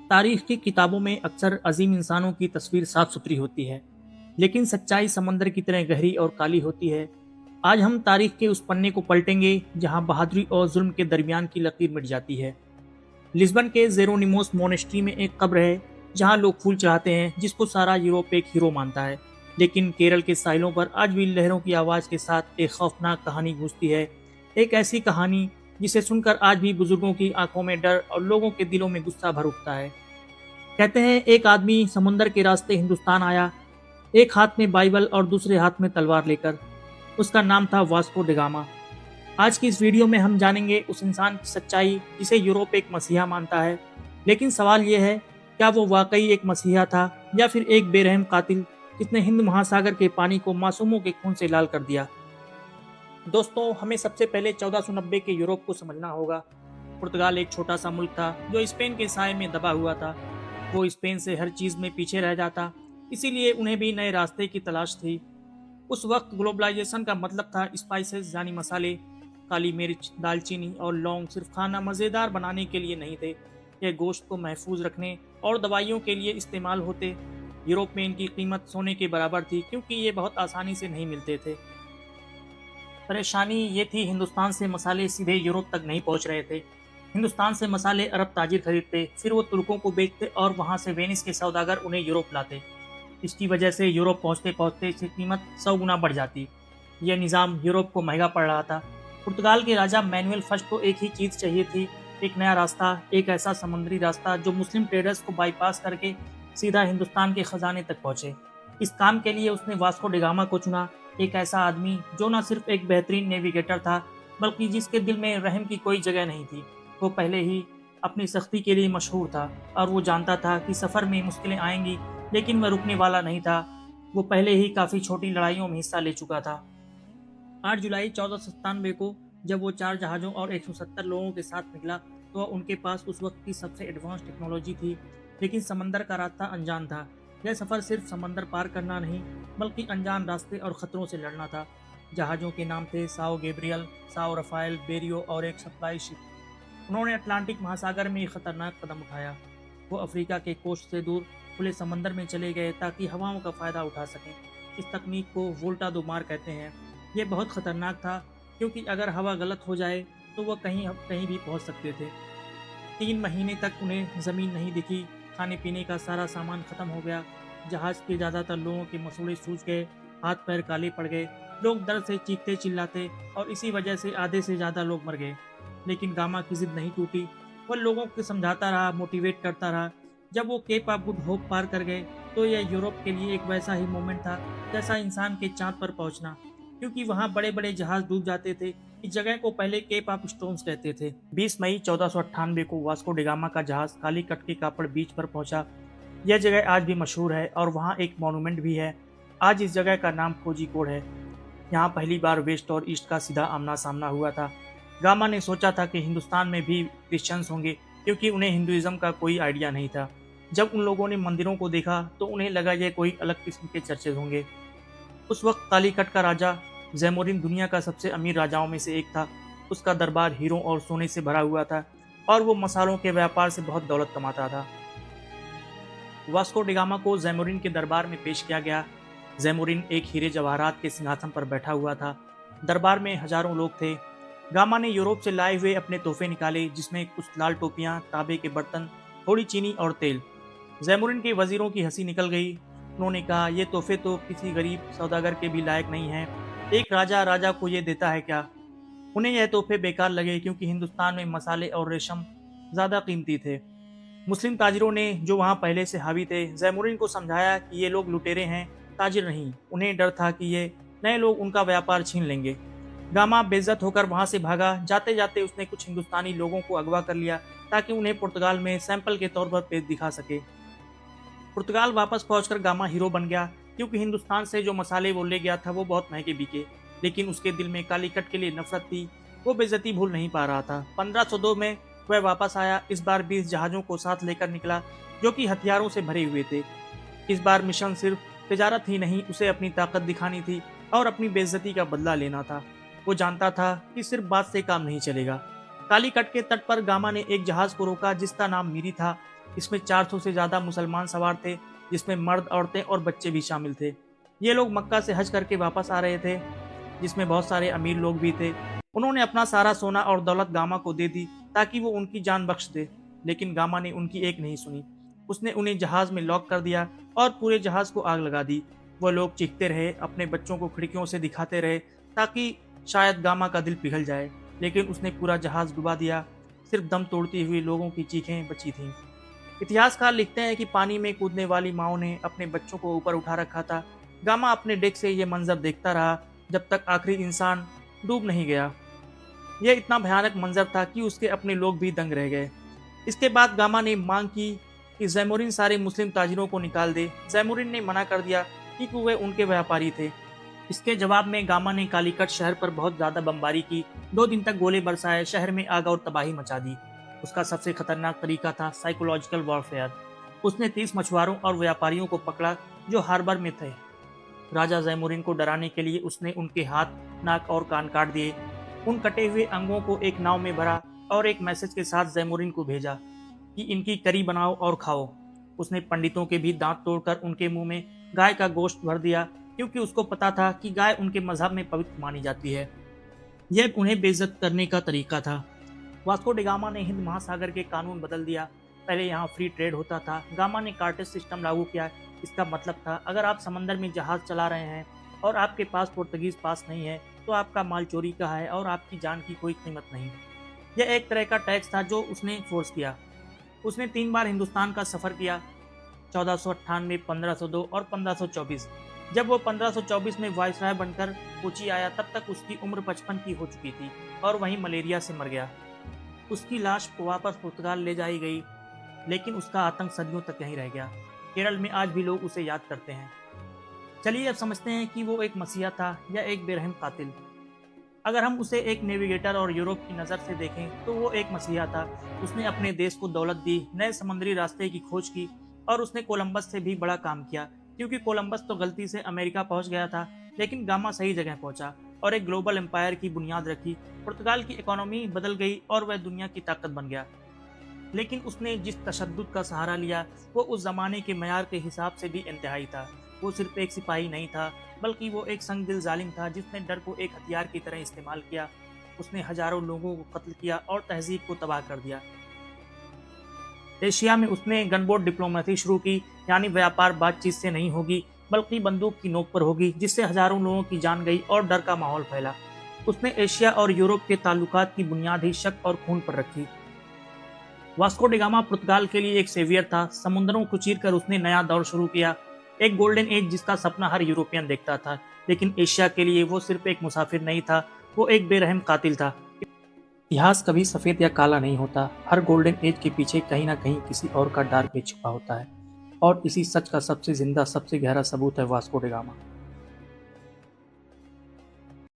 तारीख की किताबों में अक्सर अजीम इंसानों की तस्वीर साफ सुथरी होती है, लेकिन सच्चाई समंदर की तरह गहरी और काली होती है। आज हम तारीख के उस पन्ने को पलटेंगे जहां बहादुरी और जुल्म के दरमियान की लकीर मिट जाती है। लिस्बन के जेरोनिमोस मोनेस्ट्री में एक कब्र है जहां लोग फूल चढ़ाते हैं, जिसको सारा यूरोप एक हीरो मानता है। लेकिन केरल के साहिलों पर आज भी लहरों की आवाज के साथ एक खौफनाक कहानी गूंजती है। एक ऐसी कहानी जिसे सुनकर आज भी बुजुर्गों की आंखों में डर और लोगों के दिलों में गुस्सा भर उठता है। कहते हैं एक आदमी समुंदर के रास्ते हिंदुस्तान आया, एक हाथ में बाइबल और दूसरे हाथ में तलवार लेकर। उसका नाम था वास्को डिगामा। आज की इस वीडियो में हम जानेंगे उस इंसान की सच्चाई जिसे यूरोप एक मसीहा मानता है। लेकिन सवाल यह है, क्या वो वाकई एक मसीहा था या फिर एक बेरहम कातिल जिसने हिंद महासागर के पानी को मासूमों के खून से लाल कर दिया। दोस्तों, हमें सबसे पहले 1490 के यूरोप को समझना होगा। पुर्तगाल एक छोटा सा मुल्क था जो स्पेन के साए में दबा हुआ था। वो स्पेन से हर चीज में पीछे रह जाता, इसीलिए उन्हें भी नए रास्ते की तलाश थी। उस वक्त ग्लोबलाइजेशन का मतलब था स्पाइसेस यानी मसाले। काली मिर्च, दालचीनी और लौंग सिर्फ खाना मज़ेदार बनाने के लिए नहीं थे, ये गोश्त को महफूज रखने और दवाइयों के लिए इस्तेमाल होते। यूरोप में इनकी कीमत सोने के बराबर थी क्योंकि ये बहुत आसानी से नहीं मिलते थे। परेशानी ये थी, हिंदुस्तान से मसाले सीधे यूरोप तक नहीं पहुंच रहे थे। हिंदुस्तान से मसाले अरब ताजिर खरीदते, फिर वो तुर्कों को बेचते और वहां से वेनिस के सौदागर उन्हें यूरोप लाते। इसकी वजह से यूरोप पहुंचते पहुंचते इसकी कीमत 100 गुना बढ़ जाती। यह निज़ाम यूरोप को महंगा पड़ रहा था। पुर्तगाल के राजा मैनुअल फर्स्ट को एक ही चीज़ चाहिए थी, एक नया रास्ता, एक ऐसा समुद्री रास्ता जो मुस्लिम ट्रेडर्स को बाईपास करके सीधा हिंदुस्तान के खजाने तक पहुंचे। इस काम के लिए उसने वास्को डिगामा को चुना, एक ऐसा आदमी जो न सिर्फ एक बेहतरीन नेविगेटर था, बल्कि जिसके दिल में रहम की कोई जगह नहीं थी। वो पहले ही अपनी सख्ती के लिए मशहूर था और वो जानता था कि सफ़र में मुश्किलें आएंगी, लेकिन वह रुकने वाला नहीं था। वो पहले ही काफ़ी छोटी लड़ाइयों में हिस्सा ले चुका था। 8 जुलाई 1497 को जब वो 4 जहाज़ों और 170 लोगों के साथ निकला, तो उनके पास उस वक्त की सबसे एडवांस टेक्नोलॉजी थी। लेकिन समंदर का रास्ता अनजान था। यह सफ़र सिर्फ समंदर पार करना नहीं, बल्कि अनजान रास्ते और ख़तरों से लड़ना था। जहाज़ों के नाम थे Sao Gabriel, Sao Rafale, Berio और एक सप्लाई शिप। उन्होंने अटलांटिक महासागर में एक खतरनाक कदम उठाया। वो अफ्रीका के कोस्ट से दूर खुले समंदर में चले गए ताकि हवाओं का फ़ायदा उठा सकें। इस तकनीक को वोल्टा दो मार कहते हैं। ये बहुत ख़तरनाक था क्योंकि अगर हवा गलत हो जाए तो वह कहीं कहीं भी पहुंच सकते थे। 3 महीने तक उन्हें ज़मीन नहीं दिखी, खाने पीने का सारा सामान ख़त्म हो गया। जहाज़ के ज़्यादातर लोगों के मसूड़े सूज गए, हाथ पैर काले पड़ गए, लोग दर्द से चीखते चिल्लाते और इसी वजह से आधे से ज़्यादा लोग मर गए। लेकिन गामा की जिद नहीं टूटी। वह लोगों को समझाता रहा, मोटिवेट करता रहा। जब वो केप ऑफ गुड होप पार कर गए तो यह यूरोप के लिए एक वैसा ही मोमेंट था जैसा इंसान के चांद पर पहुंचना, क्योंकि वहां बड़े बड़े जहाज डूब जाते थे। इस जगह को पहले केप ऑफ स्टोन्स कहते थे। 20 मई 1498 को वास्को डिगामा का जहाज काली कट के कापड़ बीच पर पहुंचा। यह जगह आज भी मशहूर है और वहाँ एक मॉन्यूमेंट भी है। आज इस जगह का नाम कोझिकोड है। यहाँ पहली बार वेस्ट और ईस्ट का सीधा आमना सामना हुआ था। गामा ने सोचा था कि हिंदुस्तान में भी क्रिश्चियंस होंगे, क्योंकि उन्हें हिंदुइज्म का कोई आइडिया नहीं था। जब उन लोगों ने मंदिरों को देखा तो उन्हें लगा ये कोई अलग किस्म के चर्चेज होंगे। उस वक्त कालीकट का राजा जैमोरिन दुनिया का सबसे अमीर राजाओं में से एक था। उसका दरबार हीरों और सोने से भरा हुआ था और वो मसालों के व्यापार से बहुत दौलत कमाता था। वास्को डिगामा को जैमोरिन के दरबार में पेश किया गया। जैमोरिन एक हीरे जवाहरात के सिंहासन पर बैठा हुआ था। दरबार में हजारों लोग थे। गामा ने यूरोप से लाए हुए अपने तोहफे निकाले, जिसमें कुछ लाल टोपियां, तांबे के बर्तन, थोड़ी चीनी और तेल। जैमोरिन के वजीरों की हंसी निकल गई। उन्होंने कहा, ये तोहफे तो किसी गरीब सौदागर के भी लायक नहीं हैं। एक राजा राजा को ये देता है क्या? उन्हें यह तोहफे बेकार लगे क्योंकि हिंदुस्तान में मसाले और रेशम ज़्यादा कीमती थे। मुस्लिम ताजिरों ने, जो वहाँ पहले से हावी थे, जैमोरिन को समझाया कि ये लोग लुटेरे हैं, ताजिर नहीं। उन्हें डर था कि ये नए लोग उनका व्यापार छीन लेंगे। गामा बेइज्जत होकर वहाँ से भागा। जाते जाते उसने कुछ हिंदुस्तानी लोगों को अगवा कर लिया ताकि उन्हें पुर्तगाल में सैंपल के तौर पर पेश दिखा सके। पुर्तगाल वापस पहुंचकर गामा हीरो बन गया, क्योंकि हिंदुस्तान से जो मसाले वो ले गया था वो बहुत महंगे बिके। लेकिन उसके दिल में कालीकट के लिए नफरत थी। वो बेइज्जती भूल नहीं पा रहा था। 1502 में वह वापस आया। इस बार 20 जहाज़ों को साथ लेकर निकला, जो कि हथियारों से भरे हुए थे। इस बार मिशन सिर्फ तिजारत ही नहीं, उसे अपनी ताकत दिखानी थी और अपनी बेइज्जती का बदला लेना था। वो जानता था कि सिर्फ बात से काम नहीं चलेगा। कालीकट के तट पर गामा ने एक जहाज को रोका जिसका नाम मीरी था। इसमें 400 से ज़्यादा मुसलमान सवार थे, जिसमें मर्द, औरतें और बच्चे भी शामिल थे। ये लोग मक्का से हज करके वापस आ रहे थे, जिसमें बहुत सारे अमीर लोग भी थे। उन्होंने अपना सारा सोना और दौलत गामा को दे दी ताकि वो उनकी जान बख्श दे, लेकिन गामा ने उनकी एक नहीं सुनी। उसने उन्हें जहाज में लॉक कर दिया और पूरे जहाज को आग लगा दी। वो लोग चीखते रहे, अपने बच्चों को खिड़कियों से दिखाते रहे ताकि शायद गामा का दिल पिघल जाए, लेकिन उसने पूरा जहाज डुबा दिया। सिर्फ दम तोड़ती हुई लोगों की चीखें बची थीं। इतिहासकार लिखते हैं कि पानी में कूदने वाली माओ ने अपने बच्चों को ऊपर उठा रखा था। गामा अपने डेक से ये मंजर देखता रहा जब तक आखिरी इंसान डूब नहीं गया। यह इतना भयानक मंजर था कि उसके अपने लोग भी दंग रह गए। इसके बाद गामा ने मांग की कि जैमुरिन सारे मुस्लिम ताजिरों को निकाल दे। जैमुरिन ने मना कर दिया क्योंकि वे उनके व्यापारी थे। इसके जवाब में गामा ने कालीकट शहर पर बहुत ज़्यादा बमबारी की। 2 दिन तक गोले बरसाए, शहर में आग और तबाही मचा दी। उसका सबसे खतरनाक तरीका था साइकोलॉजिकल वॉरफेयर। उसने 30 मछुआरों और व्यापारियों को पकड़ा जो हार्बर में थे। राजा जैमुरिन को डराने के लिए उसने उनके हाथ, नाक और कान काट दिए। उन कटे हुए अंगों को एक नाव में भरा और एक मैसेज के साथ जैमुरिन को भेजा कि इनकी करी बनाओ और खाओ। उसने पंडितों के भी दांत तोड़कर उनके मुंह में गाय का गोश्त भर दिया, क्योंकि उसको पता था कि गाय उनके मजहब में पवित्र मानी जाती है। यह उन्हें बेइज्जत करने का तरीका था। वास्को डी गामा ने हिंद महासागर के कानून बदल दिया। पहले यहाँ फ्री ट्रेड होता था। गामा ने कार्टेज सिस्टम लागू किया। इसका मतलब था अगर आप समंदर में जहाज चला रहे हैं और आपके पास पोर्तुगीज पास नहीं है तो आपका माल चोरी का है और आपकी जान की कोई कीमत नहीं। यह एक तरह का टैक्स था जो उसने फोर्स किया। उसने 3 बार हिंदुस्तान का सफ़र किया, 1498, 1502 और 1524। जब वो 1524 में वायसराय बनकर कोची आया तब तक उसकी उम्र 55 की हो चुकी थी और वहीं मलेरिया से मर गया। उसकी लाश वापस पुर्तगाल ले जाई गई, लेकिन उसका आतंक सदियों तक यहीं रह गया। केरल में आज भी लोग उसे याद करते हैं। चलिए अब समझते हैं कि वो एक मसीहा था या एक बेरहम कातिल। अगर हम उसे एक नेविगेटर और यूरोप की नज़र से देखें तो वो एक मसीहा था। उसने अपने देश को दौलत दी, नए समुद्री रास्ते की खोज की और उसने कोलंबस से भी बड़ा काम किया, क्योंकि कोलंबस तो गलती से अमेरिका पहुंच गया था, लेकिन गामा सही जगह पहुंचा और एक ग्लोबल एम्पायर की बुनियाद रखी। पुर्तगाल की इकोनॉमी बदल गई और वह दुनिया की ताकत बन गया। लेकिन उसने जिस तशद्दुद का सहारा लिया वो उस जमाने के मयार के हिसाब से भी इंतहाई था। वो सिर्फ एक सिपाही नहीं था, बल्कि वो एक संगदिल जालिम था जिसने डर को एक हथियार की तरह इस्तेमाल किया। उसने हजारों लोगों को कत्ल किया और तहजीब को तबाह कर दिया। एशिया में उसने गनबोट डिप्लोमेसी शुरू की, यानी व्यापार बातचीत से नहीं होगी बल्कि बंदूक की नोक पर होगी, जिससे हजारों लोगों की जान गई और डर का माहौल फैला। उसने एशिया और यूरोप के ताल्लुकात की बुनियाद ही शक और खून पर रखी। वास्को डी गामा पुर्तगाल के लिए एक सेवियर था। समुद्रों को चीर कर उसने नया दौर शुरू किया, एक गोल्डन एज जिसका सपना हर यूरोपियन देखता था। लेकिन एशिया के लिए वो सिर्फ एक मुसाफिर नहीं था, वो एक बेरहम कातिल था। इतिहास कभी सफ़ेद या काला नहीं होता। हर गोल्डन एज के पीछे कहीं ना कहीं किसी और का डार्क एज छुपा होता है, और इसी सच का सबसे जिंदा, सबसे गहरा सबूत है वास्को डी गामा।